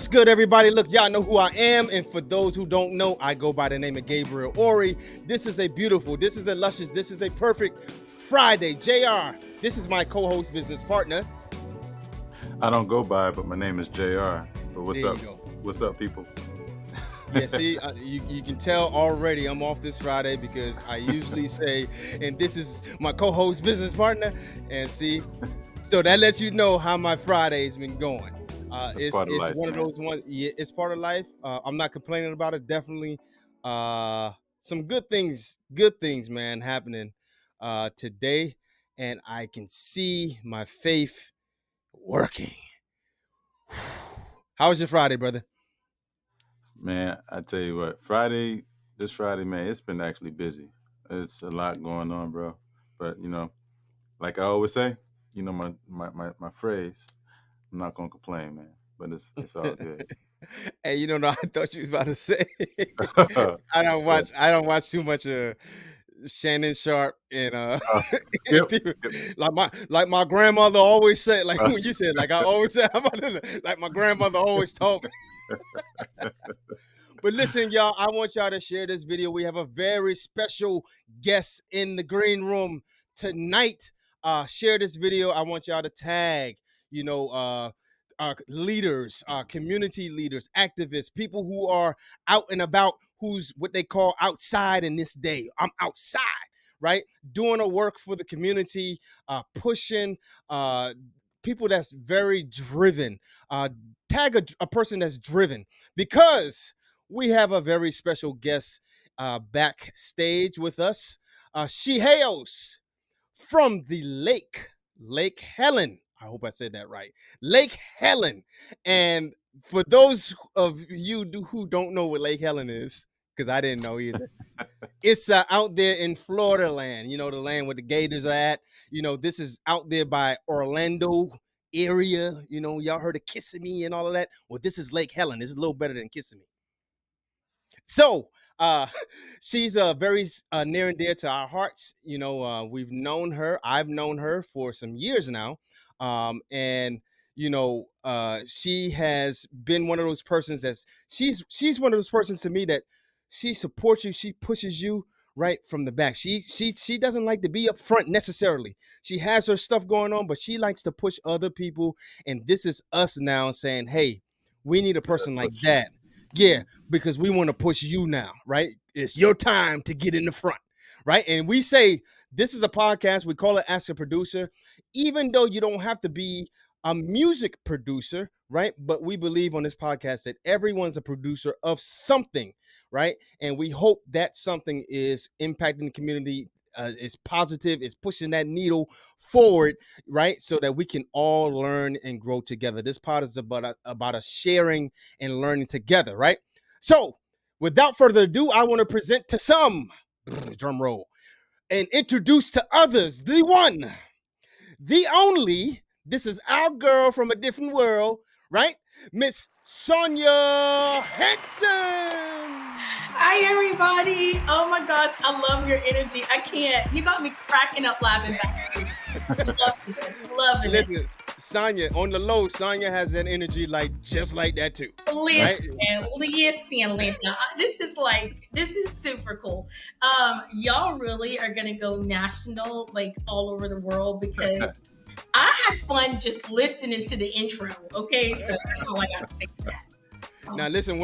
What's good, everybody? Look, y'all know who I am, and for those who don't know, I go by the name of Gabriel Ori. This is a beautiful, this is a luscious, this is a perfect Friday. JR, this is my co-host business partner. I don't go by it, but my name is JR. But what's There up? you go. What's up, people? Yeah, see, you can tell already I'm off this Friday because I usually say, and this is my co-host business partner, and see, so that lets you know how my Friday's been going. That's part of It's life, one of man. those ones. Yeah, it's part of life. I'm not complaining about it. Definitely, some good things, man, happening today, and I can see my faith working. How was your Friday, brother? Man, I tell you what, this Friday, man, it's been actually busy. It's a lot going on, bro. But like I always say, my phrase, I'm not gonna complain, man. But it's all good. Hey, no, I thought you was about to say. Yeah. I don't watch too much Shannon Sharp and and Skip. people Skip. like my grandmother always said, like Uh, when you said, like I always said, like my grandmother always told me. But listen, y'all, I want y'all to share this video. We have a very special guest in the green room tonight. Share this video. I want y'all to tag, leaders, community leaders, activists, people who are out and about, who's what they call outside in this day. I'm outside, right? Doing a work for the community, pushing people that's very driven. Tag a person that's driven because we have a very special guest backstage with us. She hails from the Lake Helen. I hope I said that right. Lake Helen. And for those of you who don't know what Lake Helen is, because I didn't know either, it's out there in Florida land, the land where the Gators are at. This is out there by Orlando area. Y'all heard of Kissimmee and all of that. Well, this is Lake Helen. This is a little better than Kissimmee. So she's very near and dear to our hearts. We've known her. I've known her for some years now, and she has been one of those persons she's one of those persons to me that she supports you. She pushes you right from the back. She doesn't like to be up front necessarily. She has her stuff going on, but she likes to push other people. And this is us now saying, hey, we need a person like that. Yeah, because we want to push you now, right? It's your time to get in the front, right? And we say this is a podcast. We call it Ask a Producer, even though you don't have to be a music producer, right? But we believe on this podcast that everyone's a producer of something, right? And we hope that something is impacting the community. Is positive, is pushing that needle forward, right? So that we can all learn and grow together. This pod is about us sharing and learning together, right? So, without further ado, I want to present to some, drum roll, and introduce to others the one, the only. This is our girl from a different world, right? Miss Sonia Hanson. Hi, everybody. Oh my gosh, I love your energy. I can't. You got me cracking up laughing back. Loving this. Loving it. Listen, Sonia, on the low, Sonia has that energy just like that too. Listen, Linda. This is super cool. Y'all really are gonna go national, like all over the world, because I had fun just listening to the intro. Okay, so that's all I got to say for that. Now listen,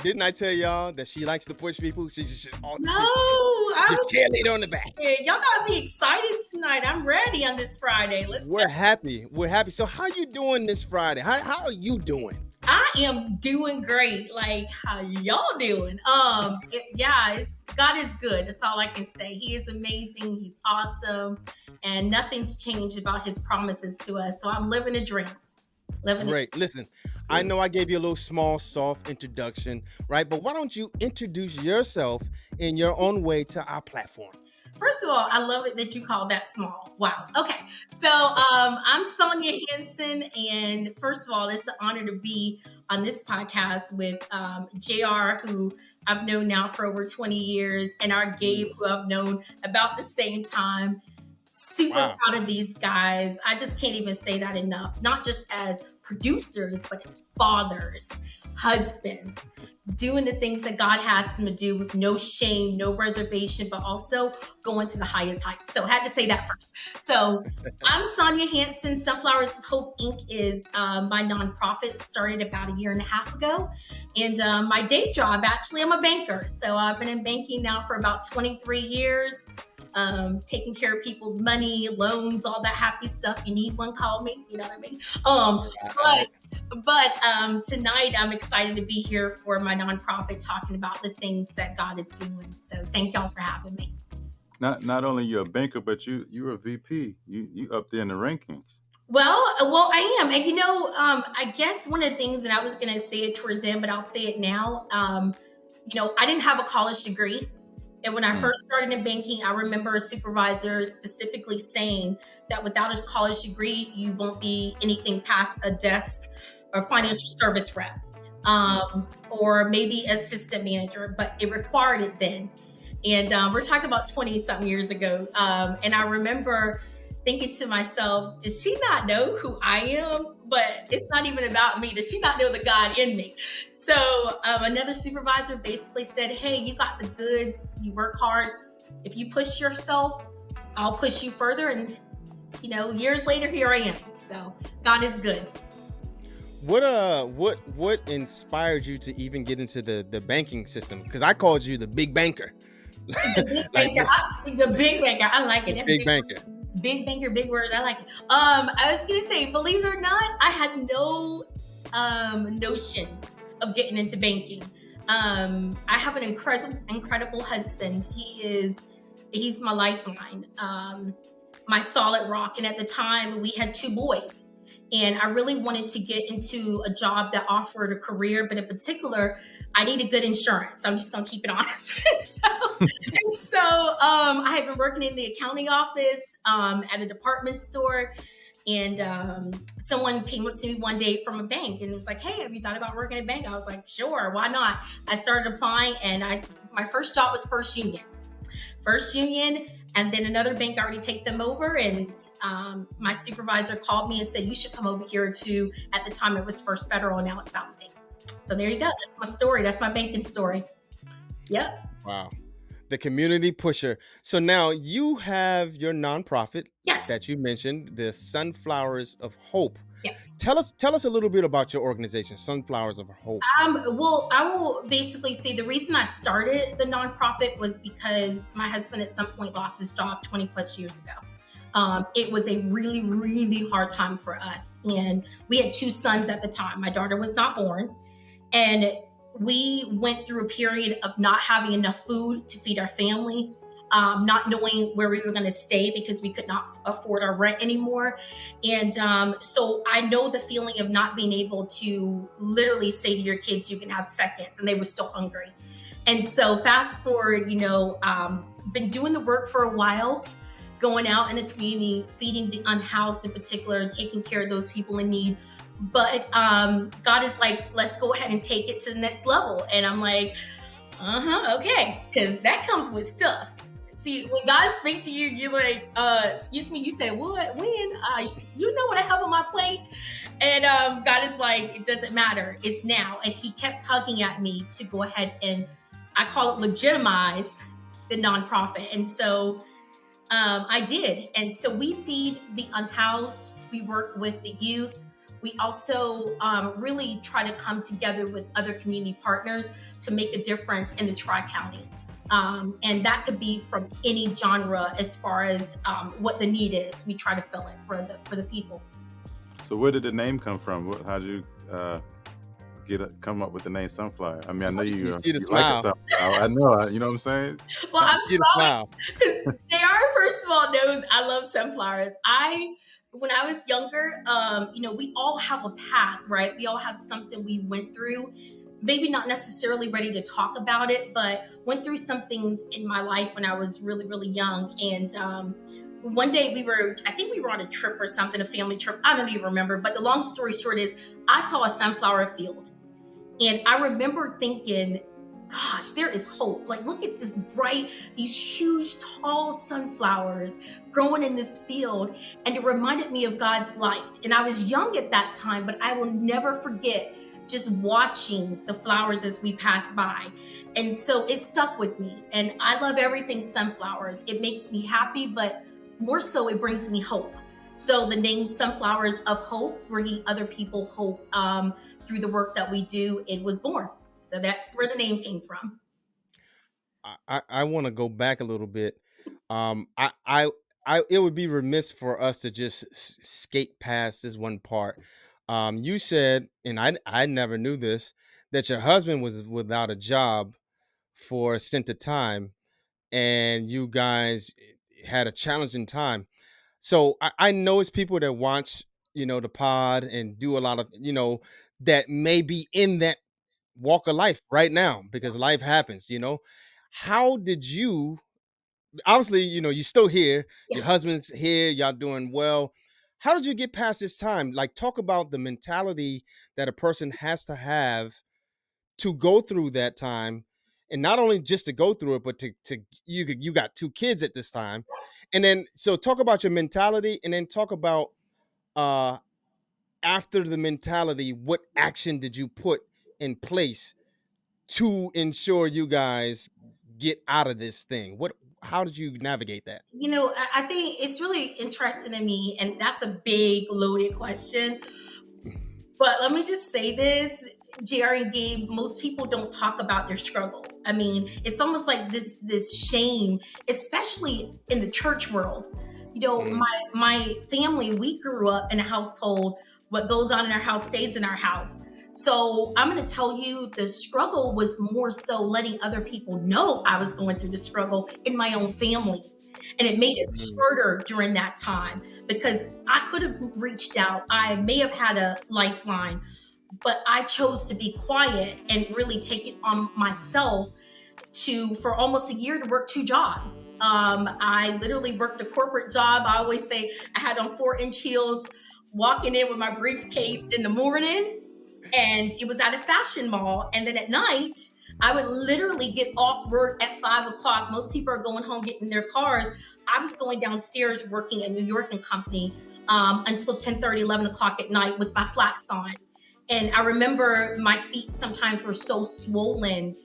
didn't I tell y'all that she likes to push people? She's cheerleader on the back. Y'all got me excited tonight. I'm ready on this Friday. We're happy. So how you doing this Friday? How are you doing? I am doing great. Like, how y'all doing? God is good. That's all I can say. He is amazing. He's awesome, and nothing's changed about his promises to us. So I'm living a dream. Great. Listen, I know I gave you a little small, soft introduction, right? But why don't you introduce yourself in your own way to our platform? First of all, I love it that you call that small. Wow. Okay. So I'm Sonia Hanson. And first of all, it's an honor to be on this podcast with JR, who I've known now for over 20 years, and our Gabe, who I've known about the same time. Super proud of these guys. I just can't even say that enough. Not just as producers, but as fathers. husbands doing the things that God has them to do with no shame, no reservation, but also going to the highest heights. So I had to say that first. So I'm Sonia Hanson. Sunflowers of Hope Inc. is my nonprofit, started about a year and a half ago. And my day job, actually, I'm a banker. So I've been in banking now for about 23 years, taking care of people's money, loans, all that happy stuff. You need one, call me. You know what I mean? But tonight I'm excited to be here for my nonprofit, talking about the things that God is doing. So thank y'all for having me. Not only you're a banker, but you're a VP. You up there in the rankings. Well, I am. And I guess one of the things, and I was going to say it towards the end, but I'll say it now. I didn't have a college degree. And when I first started in banking, I remember a supervisor specifically saying that without a college degree, you won't be anything past a desk or financial service rep, or maybe assistant manager, but it required it then. And we're talking about 20 something years ago. And I remember thinking to myself, does she not know who I am? But it's not even about me. Does she not know the God in me? So another supervisor basically said, hey, you got the goods. You work hard. If you push yourself, I'll push you further. And, years later, here I am. So God is good. What inspired you to even get into the banking system? Because I called you the big banker. The big banker. The big banker. I like it. That's big banker. Big banker, big words. I like it. I was gonna say, believe it or not, I had no notion of getting into banking. I have an incredible husband. He's my lifeline, my solid rock. And at the time, we had 2 boys. And I really wanted to get into a job that offered a career, but in particular, I needed good insurance. I'm just going to keep it honest. So I had been working in the accounting office at a department store. And someone came up to me one day from a bank and was like, hey, have you thought about working at a bank? I was like, sure, why not? I started applying, and my first job was First Union. And then another bank already take them over. And my supervisor called me and said, you should come over here to, at the time it was First Federal, now it's South State. So there you go. That's my story. That's my banking story. Yep. Wow. The community pusher. So now you have your nonprofit that you mentioned, the Sunflowers of Hope. Yes. Tell us a little bit about your organization, Sunflowers of Hope. Well, I will basically say the reason I started the nonprofit was because my husband at some point lost his job 20 plus years ago. It was a really, really hard time for us. And we had 2 sons at the time. My daughter was not born. And we went through a period of not having enough food to feed our family, not knowing where we were going to stay because we could not afford our rent anymore. And so I know the feeling of not being able to literally say to your kids, you can have seconds, and they were still hungry. And so fast forward, been doing the work for a while, going out in the community, feeding the unhoused in particular, taking care of those people in need. But God is like, let's go ahead and take it to the next level. And I'm like, okay, because that comes with stuff. See, when God speaks to you, you're like, excuse me, you say, what, when? You know what I have on my plate? And God is like, it doesn't matter. It's now. And he kept tugging at me to go ahead and, I call it, legitimize the nonprofit. And so I did. And so we feed the unhoused. We work with the youth. We also really try to come together with other community partners to make a difference in the Tri-County. And that could be from any genre as far as what the need is. We try to fill it for the people. So where did the name come from? How did you come up with the name Sunflower? I mean, I know you like a sunflower. I know, you know what I'm saying? Well, I'm smiling because JR, first of all, knows I love sunflowers. When I was younger, we all have a path, right? We all have something we went through, maybe not necessarily ready to talk about it, but went through some things in my life when I was really, really young. And one day I think we were on a trip or something, a family trip. I don't even remember. But the long story short is I saw a sunflower field. And I remember thinking, gosh, there is hope. Like, look at these huge, tall sunflowers growing in this field. And it reminded me of God's light. And I was young at that time, but I will never forget just watching the flowers as we pass by. And so it stuck with me. And I love everything sunflowers. It makes me happy, but more so, it brings me hope. So the name Sunflowers of Hope, bringing other people hope through the work that we do, it was born. So that's where the name came from. I want to go back a little bit. Um, I, I, it would be remiss for us to just skate past this one part. You said, and I never knew this, that your husband was without a job for a stint of time, and you guys had a challenging time. So I know it's people that watch, the pod and do a lot of, that may be in that walk of life right now because life happens. How did you, obviously, you're still here, Yeah. your husband's here, y'all doing well. How did you get past this time? Like, talk about the mentality that a person has to have to go through that time, and not only just to go through it, but to you got two kids at this time. And then, so talk about your mentality, and then talk about uh after the mentality, what action did you put in place to ensure you guys get out of this thing? How did you navigate that? I think it's really interesting to me, and that's a big loaded question. But let me just say this, JR and Gabe, most people don't talk about their struggle. I mean, it's almost like this shame, especially in the church world. Mm, My family, we grew up in a household, what goes on in our house stays in our house. So I'm going to tell you, the struggle was more so letting other people know I was going through the struggle in my own family. And it made it mm, harder during that time because I could have reached out. I may have had a lifeline, but I chose to be quiet and really take it on myself to, for almost a year, to work two jobs. I literally worked a corporate job. I always say I had on 4-inch heels, walking in with my briefcase in the morning, and it was at a fashion mall. And then at night, I would literally get off work at 5 o'clock. Most people are going home, getting in their cars. I was going downstairs working at New York and Company until 10:30, 11 o'clock at night with my flats on. And I remember my feet sometimes were so swollen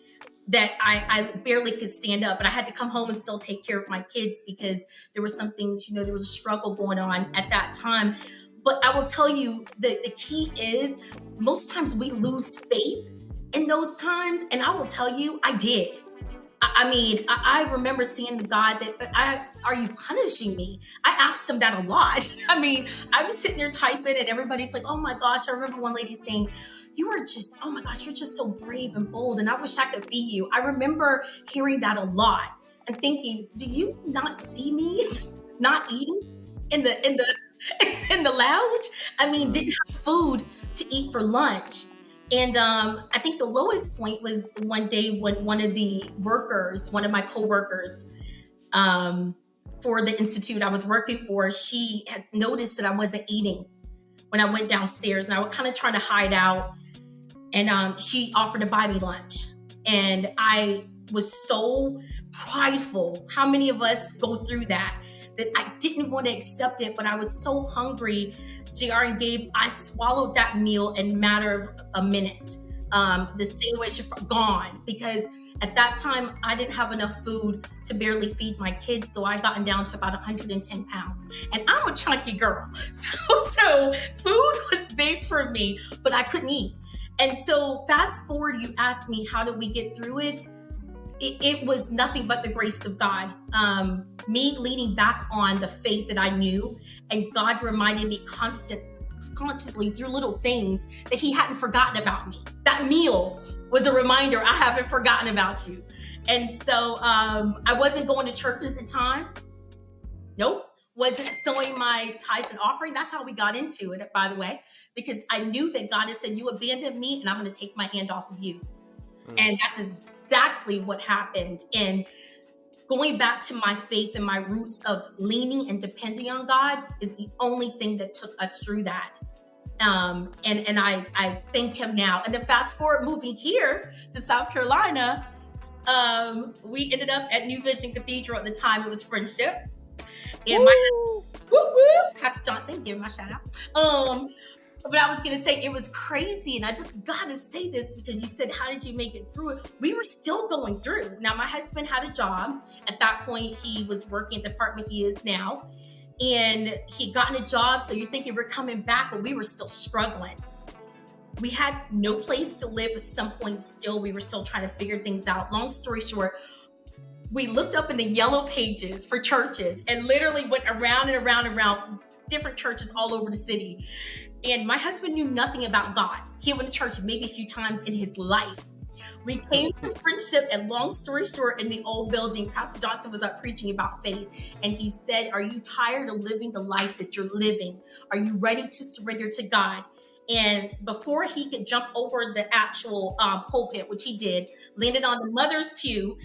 that I barely could stand up, but I had to come home and still take care of my kids because there were some things, there was a struggle going on at that time. But I will tell you that the key is most times we lose faith in those times. And I will tell you, I did. I mean, I remember seeing the God that, are you punishing me? I asked him that a lot. I mean, I was sitting there typing and everybody's like, oh my gosh. I remember one lady saying, you are just, oh my gosh, you're just so brave and bold. And I wish I could be you. I remember hearing that a lot and thinking, do you not see me not eating in the in the lounge? I mean, mm. didn't have food to eat for lunch. And I think the lowest point was one day when one of my coworkers, for the institute I was working for, she had noticed that I wasn't eating when I went downstairs, and I was kind of trying to hide out. And she offered to buy me lunch, and I was so prideful. How many of us go through that? That I didn't want to accept it, but I was so hungry. JR and Gabe, I swallowed that meal in a matter of a minute. The sandwich gone, because at that time I didn't have enough food to barely feed my kids, so I gotten down to about 110 pounds, and I'm a chunky girl. So food was big for me, but I couldn't eat. And so fast forward, you asked me how did we get through it? It was nothing but the grace of God. Me leaning back on the faith that I knew, and God reminded me consciously through little things that He hadn't forgotten about me. That meal was a reminder, I haven't forgotten about you. And so I wasn't going to church at the time. Nope. Wasn't sowing my tithes and offering. That's how we got into it, by the way, because I knew that God had said, you abandoned me and I'm going to take my hand off of you. mm. And that's exactly what happened. And going back to my faith and my roots of leaning and depending on God is the only thing that took us through that. And I thank Him now. And then fast forward, moving here to South Carolina, we ended up at New Vision Cathedral. At the time, it was Friendship. And my Woo! woo, woo, Pastor Johnson, give him my shout out. But I was going to say it was crazy. And I just got to say this because you said, how did you make it through it? We were still going through. Now, my husband had a job. At that point, he was working at the department he is now. And he'd gotten a job. So you're thinking we're coming back, but we were still struggling. We had no place to live at some point still. We were still trying to figure things out. Long story short, we looked up in the yellow pages for churches and literally went around and around and around different churches all over the city. And my husband knew nothing about God. He went to church maybe a few times in his life. We came to friendship, and long story short, in the old building, Pastor Johnson was up preaching about faith. And he said, are you tired of living the life that you're living? Are you ready to surrender to God? And before he could jump over the actual pulpit, which he did, landed on the mother's pew,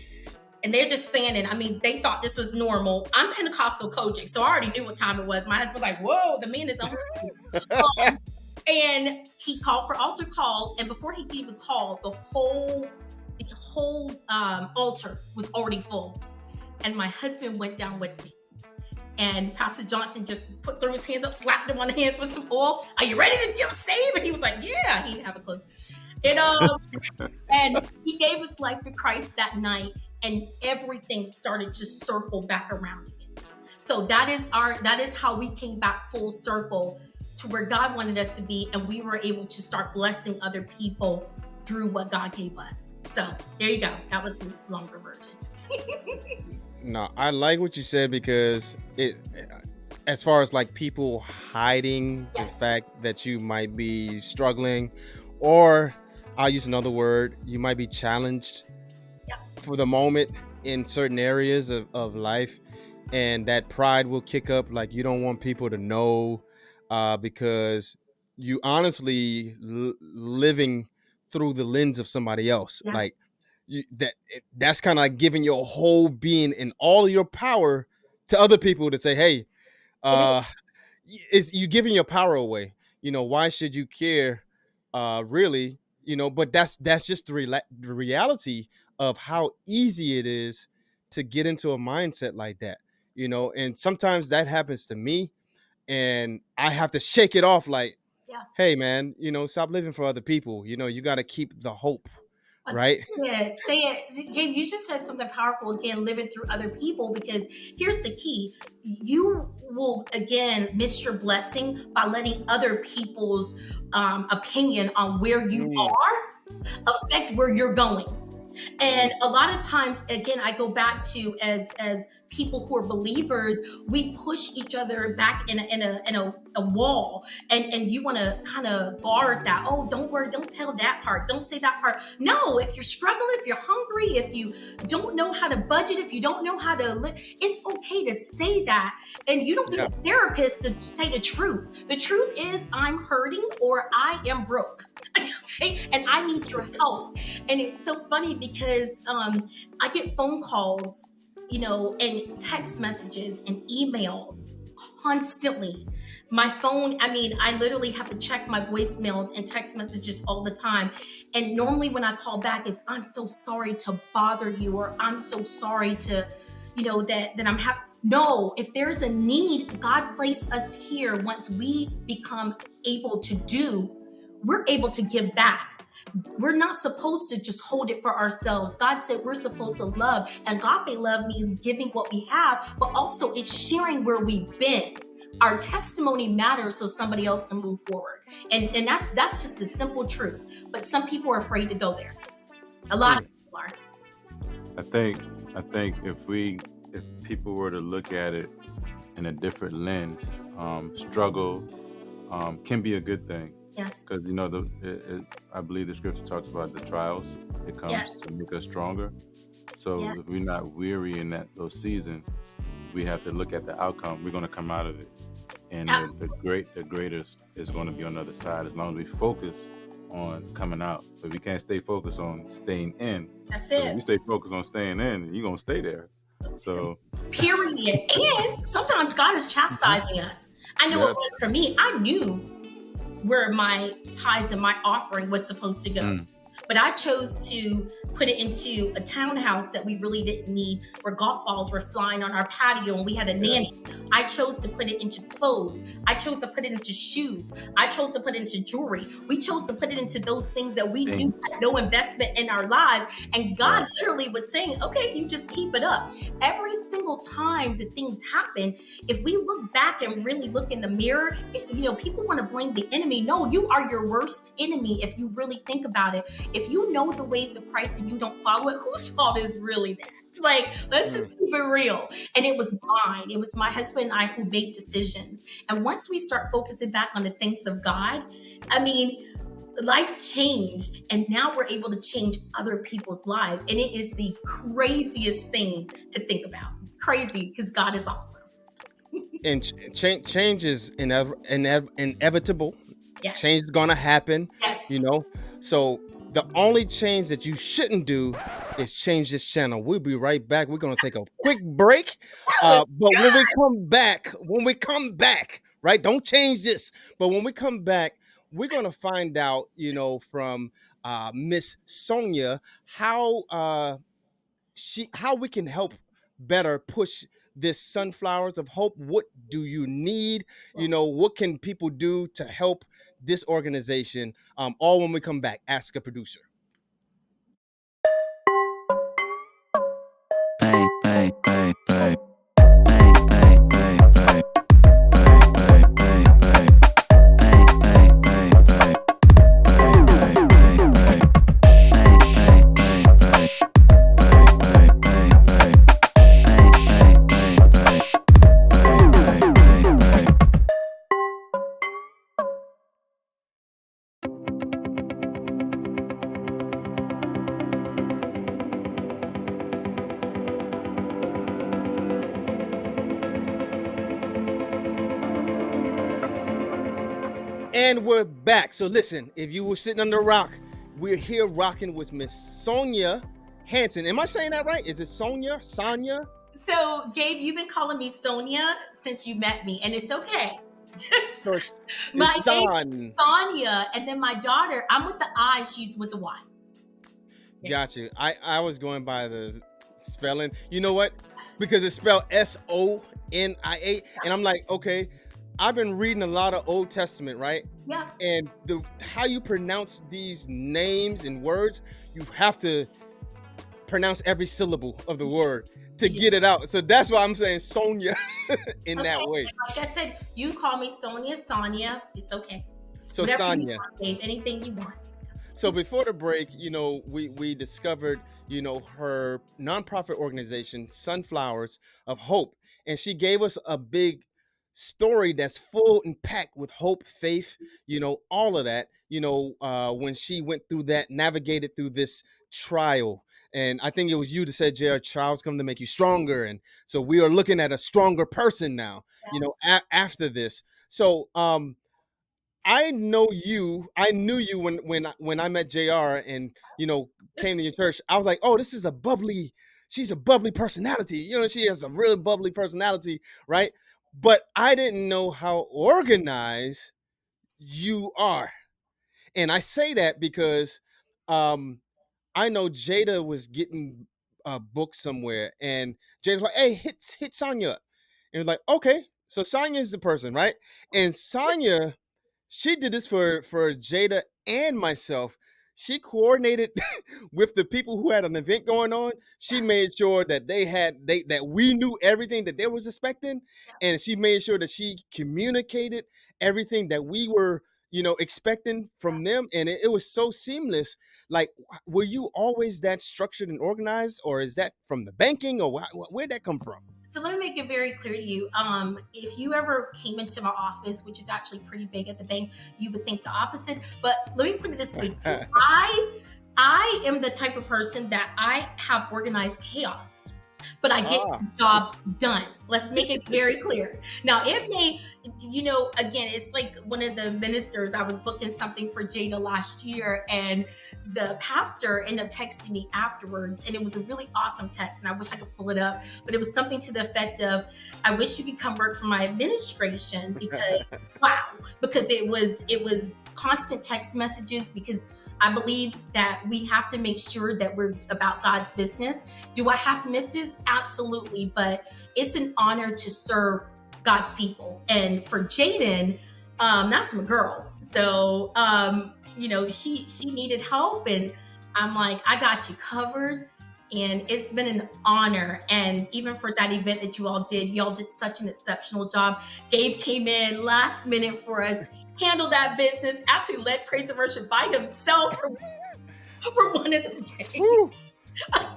and they're just fanning. I mean, they thought this was normal. I'm Pentecostal Kojic, so I already knew what time it was. My husband was like, whoa, the man is on. And he called for altar call. And before he could even call, the whole altar was already full. And my husband went down with me. And Pastor Johnson just threw his hands up, slapped him on the hands with some oil. Are you ready to give save? And he was like, yeah, he didn't have a clue. And he gave his life to Christ that night, and everything started to circle back around again. So that is how we came back full circle to where God wanted us to be, and we were able to start blessing other people through what God gave us. So there you go. That was the longer version. No, I like what you said, because it, as far as like people hiding the fact that you might be struggling, or I'll use another word, you might be challenged for the moment in certain areas of life, and that pride will kick up. Like, you don't want people to know, because you honestly living through the lens of somebody else. Yes. Like, that's kind of like giving your whole being and all of your power to other people to say, hey, it's you giving your power away. Why should you care, really? But that's just the reality of how easy it is to get into a mindset like that. And sometimes that happens to me, and I have to shake it off. Like, hey man, stop living for other people. You got to keep the hope. Right? Say it. Gabe, you just said something powerful again, living through other people, because here's the key. You will, again, miss your blessing by letting other people's opinion on where you are affect where you're going. And a lot of times, again, I go back to as people who are believers, we push each other back in a wall, and you want to kind of guard that. Oh, don't worry, don't tell that part, don't say that part. No, if you're struggling, if you're hungry, if you don't know how to budget, if you don't know how to live, it's okay to say that. And you don't need a therapist to say the truth. The truth is, I'm hurting, or I am broke. Okay? And I need your help. And it's so funny because I get phone calls, and text messages and emails constantly. My phone, I literally have to check my voicemails and text messages all the time. And normally when I call back, it's, I'm so sorry to bother you, or I'm so sorry to, that I'm No, if there's a need, God placed us here. Once we become able to do, we're able to give back. We're not supposed to just hold it for ourselves. God said we're supposed to love. And agape love means giving what we have, but also it's sharing where we've been. Our testimony matters so somebody else can move forward. And that's just the simple truth. But some people are afraid to go there. A lot of people are. I think if people were to look at it in a different lens, struggle can be a good thing. Yes. Because I believe the scripture talks about the trials. It comes to make us stronger. So if we're not weary in those seasons, we have to look at the outcome. We're going to come out of it, and the greatest is going to be on the other side. As long as we focus on coming out, but we can't stay focused on staying in. That's so it. If you stay focused on staying in, you're going to stay there. So period. And sometimes God is chastising us. I know it was for me. I knew where my tithes and my offering was supposed to go. But I chose to put it into a townhouse that we really didn't need, where golf balls were flying on our patio and we had a nanny. I chose to put it into clothes. I chose to put it into shoes. I chose to put it into jewelry. We chose to put it into those things that we knew had no investment in our lives. And God literally was saying, okay, you just keep it up. Every single time that things happen, if we look back and really look in the mirror, people want to blame the enemy. No, you are your worst enemy if you really think about it. If you know the ways of Christ and you don't follow it, whose fault is really that? Like, let's just keep it real. And it was mine. It was my husband and I who made decisions. And once we start focusing back on the things of God, I mean, life changed. And now we're able to change other people's lives. And it is the craziest thing to think about. Crazy, because God is awesome. And change is inevitable. Yes. Change is gonna happen. Yes. So the only change that you shouldn't do is change this channel. We'll be right back. We're gonna take a quick break. But when we come back, right? Don't change this. But when we come back, we're gonna find out, from Miss Sonia how we can help better push this Sunflowers of Hope. What do you need? What can people do to help this organization? All when we come back. Ask a Producer. Hey, hey, hey, hey. Hey, hey, hey, hey. Hey, hey, hey, hey. Hey, hey, hey, hey. Hey, hey, hey, hey. Hey, hey, hey, hey. Hey, hey, hey, hey. Hey, hey, hey, hey. Hey, hey, hey, hey. And we're back. So listen, if you were sitting under a rock, we're here rocking with Miss Sonia Hanson. Am I saying that right? Is it Sonia? So, Gabe, you've been calling me Sonia since you met me, and it's okay. So My Son. name is Sonia, and then my daughter, I'm with the I, she's with the Y. Got you. I was going by the spelling. You know what? Because it's spelled Sonia, and I'm like, okay, I've been reading a lot of Old Testament, right? Yeah. And how you pronounce these names and words, you have to pronounce every syllable of the word to get it out. So that's why I'm saying Sonia in that way. Like I said, you call me Sonia, it's okay. So whatever Sonia. you want, babe, anything you want. So before the break, we discovered, her nonprofit organization, Sunflowers of Hope. And she gave us a big story that's full and packed with hope, faith, all of that, when she went through that, navigated through this trial. And I think it was you that said, Jared, trials come to make you stronger. And so we are looking at a stronger person now, after this. So, I knew you when I met JR and came to your church. I was like, oh, she's a bubbly personality. She has a really bubbly personality, right? But I didn't know how organized you are. And I say that because I know Jada was getting a book somewhere, and Jada's like, hey, hit Sonya up. And it was like, okay, so Sonya is the person, right? And Sonya, she did this for Jada and myself. She coordinated with the people who had an event going on. She made sure that that we knew everything that they was expecting, and she made sure that she communicated everything that we were, expecting from them. And it was so seamless. Like, were you always that structured and organized, or is that from the banking, or where'd that come from? So let me make it very clear to you. If you ever came into my office, which is actually pretty big at the bank, you would think the opposite. But let me put it this way too. I am the type of person that I have organized chaos. but I get Ah. the job done. Let's make it very clear. Now, it may, again, it's like one of the ministers, I was booking something for Jada last year, and the pastor ended up texting me afterwards, and it was a really awesome text, and I wish I could pull it up, but it was something to the effect of, I wish you could come work for my administration because, wow, because it was constant text messages, because I believe that we have to make sure that we're about God's business. Do I have misses? Absolutely. But it's an honor to serve God's people. And for Jaden, that's my girl. So, she needed help, and I'm like, I got you covered. And it's been an honor. And even for that event that y'all did such an exceptional job. Gabe came in last minute for us, handled that business, actually led praise and worship by himself for one of the days.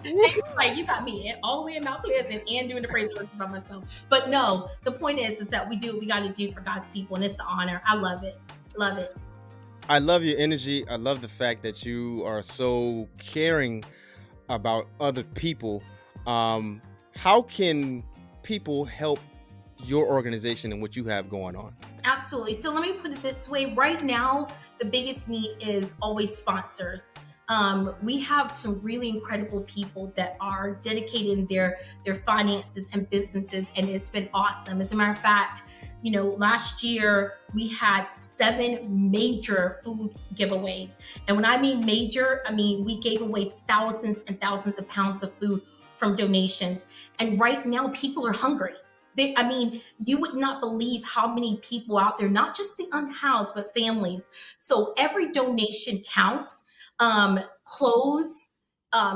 They were like, you got me all the way in Mount Pleasant and doing the praise and worship by myself. But no, the point is that we do what we got to do for God's people, and it's an honor. I love it. Love it. I love your energy. I love the fact that you are so caring about other people. How can people help your organization and what you have going on? Absolutely. So let me put it this way. Right now, the biggest need is always sponsors. We have some really incredible people that are dedicating their finances and businesses, and it's been awesome. As a matter of fact, last year we had 7 major food giveaways. And when I mean major, I mean we gave away thousands and thousands of pounds of food from donations. And right now people are hungry. You would not believe how many people out there, not just the unhoused, but families. So every donation counts. Clothes,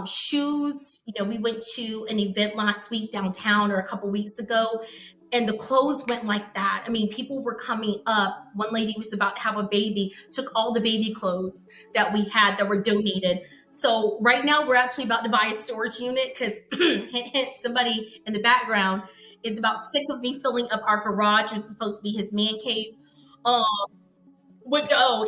shoes. We went to an event last week downtown, or a couple weeks ago, and the clothes went like that. People were coming up. One lady was about to have a baby, took all the baby clothes that we had that were donated. So right now we're actually about to buy a storage unit because hint, hint, somebody in the background is about sick of me filling up our garage, which is supposed to be his man cave.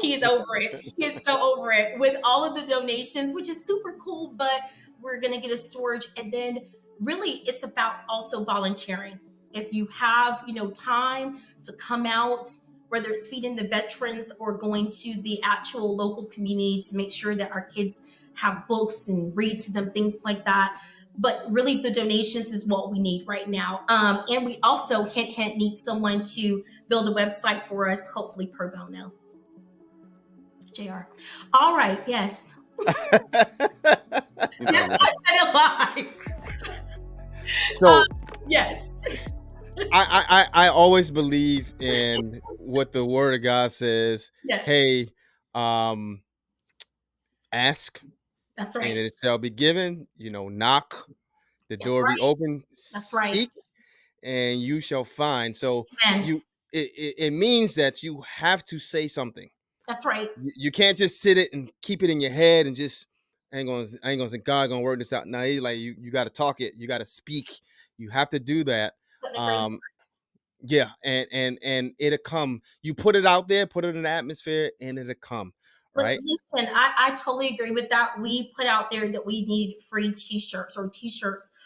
He is over it. He is so over it with all of the donations, which is super cool. But we're going to get a storage. And then really it's about also volunteering. If you have, time to come out, whether it's feeding the veterans or going to the actual local community to make sure that our kids have books and read to them, things like that. But really the donations is what we need right now. And we also, hint, hint, need someone to build a website for us, hopefully pro bono. JR. All right. Yes. Yes, I said it live. So yes. I always believe in what the word of God says. Yes. Hey, ask. That's right. And it shall be given. Knock, the door right. be open. That's right. Seek, and you shall find. So Amen. it means that you have to say something. That's right. You can't just sit it and keep it in your head and just I ain't gonna say God gonna work this out. No, he's like you got to talk it. You got to speak. You have to do that. Yeah, and it'll come. You put it out there, put it in the atmosphere, and it'll come. Right. But listen, I totally agree with that. We put out there that we need free t-shirts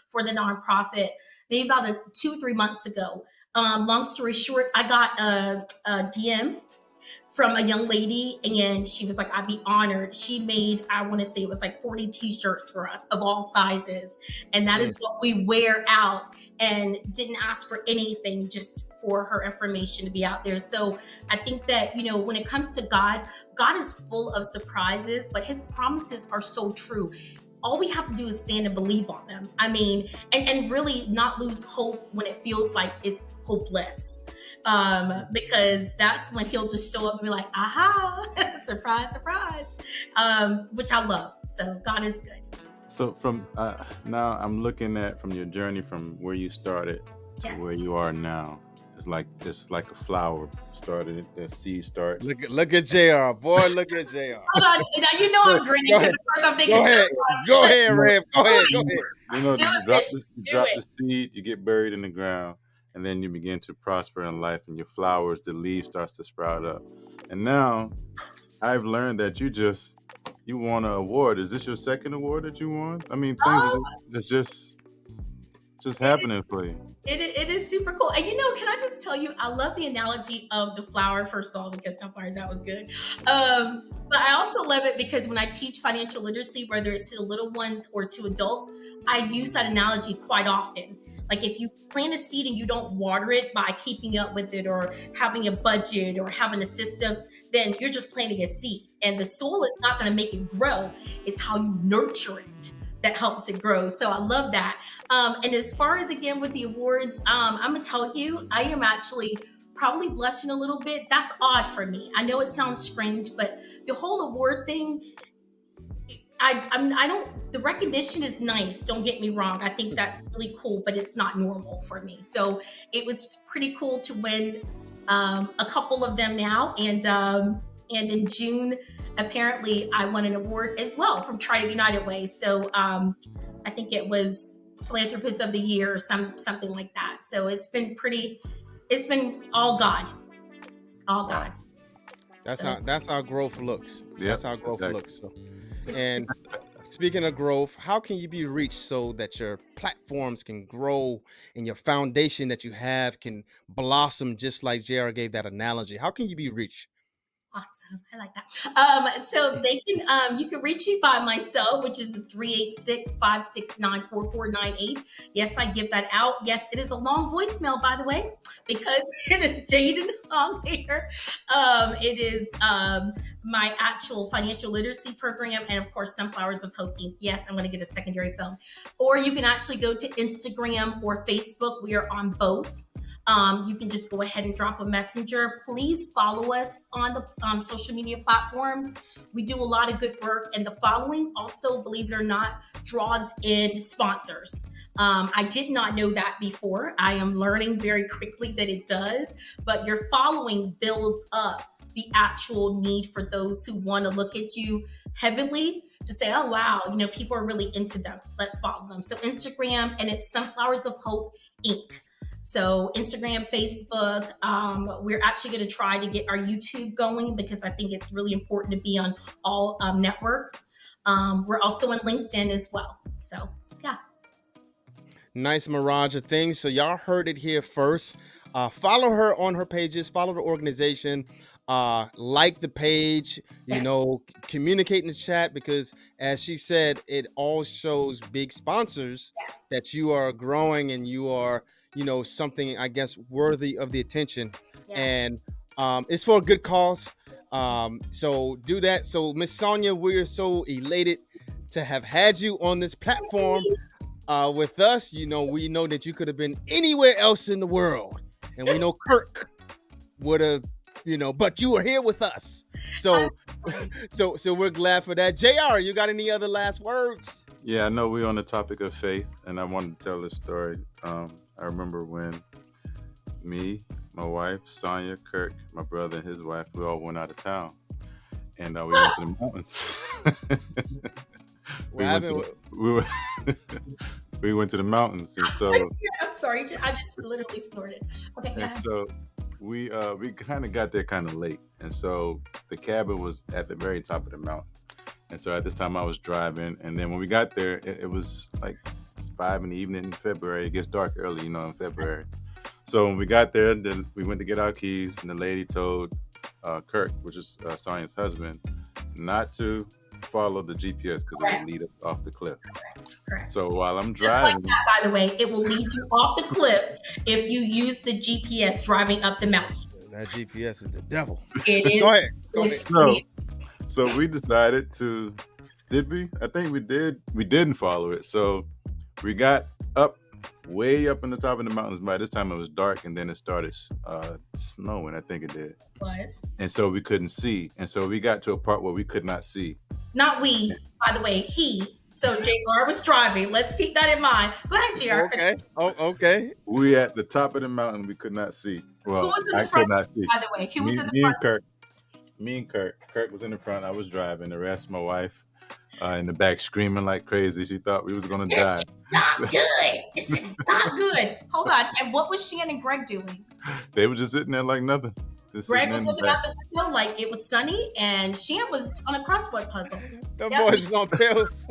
for the nonprofit maybe about 2 or 3 months ago. Long story short, I got a DM from a young lady, and she was like, I'd be honored. She made, I want to say it was like 40 t-shirts for us of all sizes. And that is what we wear out, and didn't ask for anything, just for her information to be out there. So I think that, when it comes to God is full of surprises, but his promises are so true. All we have to do is stand and believe on them. And really not lose hope when it feels like it's hopeless. Because that's when he'll just show up and be like, aha, surprise, surprise, which I love. So God is good. So from now I'm looking at from your journey from where you started to where you are now. It's like a flower started, the seed starts. Look at JR, boy. Look at JR. Hold on. Now, I'm grinning because at first I'm thinking. Go ahead, Rev. Go ahead. You drop the seed, you get buried in the ground, and then you begin to prosper in life, and your flowers, the leaves starts to sprout up. And now I've learned that you won an award. Is this your second award that you won? That's just just happening for you. It is super cool. And can I just tell you, I love the analogy of the flower, first of all, because sunflowers, that was good. But I also love it because when I teach financial literacy, whether it's to the little ones or to adults, I use that analogy quite often. Like if you plant a seed and you don't water it by keeping up with it or having a budget or having a system, then you're just planting a seed. And the soil is not going to make it grow. It's how you nurture it that helps it grow. So I love that. And as far as, again, with the awards, I'm going to tell you, I am actually probably blushing a little bit. That's odd for me. I know it sounds strange, but the whole award thing, I don't, the recognition is nice. Don't get me wrong. I think that's really cool, but it's not normal for me. So it was pretty cool to win a couple of them now. And in June, apparently I won an award as well from Trident United Way. So I think it was Philanthropist of the Year or something like that. So it's been all God. All God. That's how growth looks. Yep, That's how growth exactly. looks. So, and speaking of growth, how can you be reached so that your platforms can grow and your foundation that you have can blossom, just like JR gave that analogy? How can you be reached? Awesome. I like that. So they can, you can reach me by my cell, which is the 386-569-4498. Yes, I give that out. Yes, it is a long voicemail, by the way, because it is Jaden on here. It is my actual financial literacy program, and of course, Sunflowers of Hope Inc. Yes, I'm going to get a secondary film. Or you can actually go to Instagram or Facebook. We are on both. You can just go ahead and drop a messenger. Please follow us on the social media platforms. We do a lot of good work, and the following also, believe it or not, draws in sponsors. I did not know that before. I am learning very quickly that it does, but your following builds up the actual need for those who want to look at you heavily to say, oh, wow, people are really into them. Let's follow them. So Instagram, and it's Sunflowers of Hope Inc. So Instagram, Facebook, we're actually going to try to get our YouTube going because I think it's really important to be on all networks. We're also on LinkedIn as well. So, yeah. Nice mirage of things. So y'all heard it here first. Follow her on her pages. Follow the organization. Like the page. Yes. Communicate in the chat because, as she said, it all shows big sponsors Yes. that you are growing and you are, something, I guess, worthy of the attention. Yes. And it's for a good cause. So do that. So Miss Sonia, we're so elated to have had you on this platform with us. We know that you could have been anywhere else in the world, and we know Kirk would have, but you are here with us. So we're glad for that. JR, you got any other last words? Yeah, I know we're on the topic of faith, and I wanted to tell this story. I remember when me, my wife, Sonia, Kirk, my brother, and his wife, we all went out of town, and we went to the mountains. We went to the mountains, and so I'm sorry, I just literally snorted. Okay, and so we kind of got there kind of late, and so the cabin was at the very top of the mountain. And so at this time I was driving, and then when we got there, it was like 5 in the evening in February. It gets dark early, in February. So when we got there, then we went to get our keys, and the lady told Kirk, which is Sonia's husband, not to follow the GPS because it would lead us off the cliff. Correct. So while I'm Just driving, like that, by the way, it will lead you off the cliff if you use the GPS driving up the mountain. That GPS is the devil. It is. Go ahead. So we decided to. Did we? I think we did. We didn't follow it. So we got way up in the top of the mountains. By this time it was dark, and then it started snowing. I think it did. Was. And so we couldn't see. And so we got to a part where we could not see. Not we, by the way, he. So JR was driving. Let's keep that in mind. Go ahead, JR. Okay. Oh, okay. We at the top of the mountain. We could not see. Well, Who was in the I front could not seat, see. by the way? Who was in the Me front and Kirk. Me and Kirk. Kirk was in the front. I was driving. The rest, my wife, in the back screaming like crazy. She thought we was going to die. Not good. This is not good. Hold on. And what was Shan and Greg doing? They were just sitting there like nothing. Just Greg sitting was in the looking back. out the window like it was sunny, and Shan was on a crossword puzzle. The Yep. boys is on pills.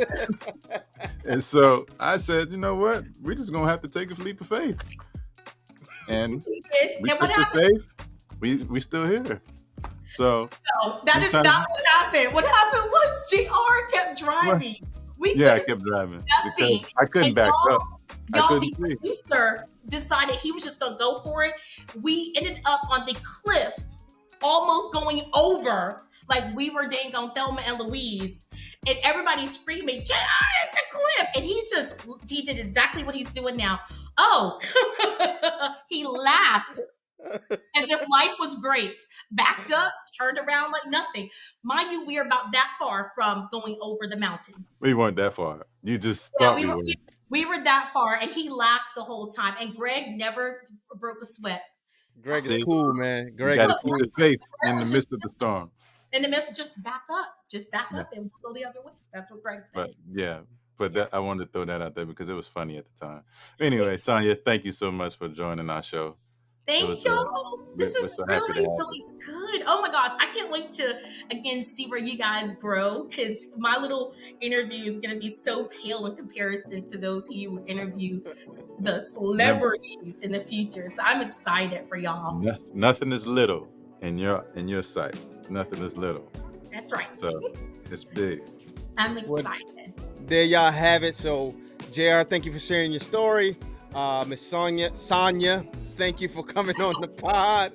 And so I said, you know what? We're just gonna have to take a leap of faith. And He did. we And what took the happened? faith. We still here. So No, that is sometimes- not what happened. What happened was JR kept driving. We yeah, I couldn't kept driving see because nothing. I couldn't And back up. I Y'all, couldn't the see. producer decided he was just gonna go for it. We ended up on the cliff, almost going over, like we were dang on Thelma and Louise, and everybody's screaming, JR, it's a cliff! And he did exactly what he's doing now. Oh, he laughed as if life was great. Backed up, turned around like nothing. Mind you, we're about that far from going over the mountain. We weren't that far. You just Yeah, thought we were. we were that far, and he laughed the whole time. And Greg never broke a sweat. Greg is See? cool, man. You Greg got is to keep cool. the faith in the midst of the storm. In the midst, just back up, Yeah. and we'll go the other way. That's what Greg said. But that I wanted to throw that out there because it was funny at the time. Anyway, Sonia, thank you so much for joining our show. Thank was, y'all. This we're is so happy to really, have you. really good. Oh my gosh. I can't wait to, again, see where you guys grow, because my little interview is going to be so pale in comparison to those who you interview, the celebrities in the future. So I'm excited for y'all. Nothing is little in your sight. Nothing is little. That's right. So it's big. I'm excited. There y'all have it. So, JR, thank you for sharing your story. Miss Sonia, thank you for coming on the pod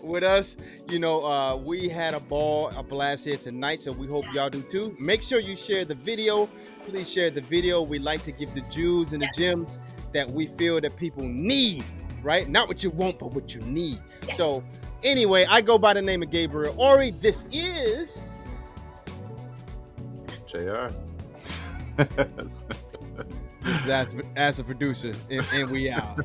with us. You know, we had a blast here tonight, so we hope y'all do too. Make sure you share the video. Please share the video. We like to give the jewels and the gems that we feel that people need, right? Not what you want, but what you need. Yes. So, anyway, I go by the name of Gabriel Ori. This is JR. as a producer, and we out.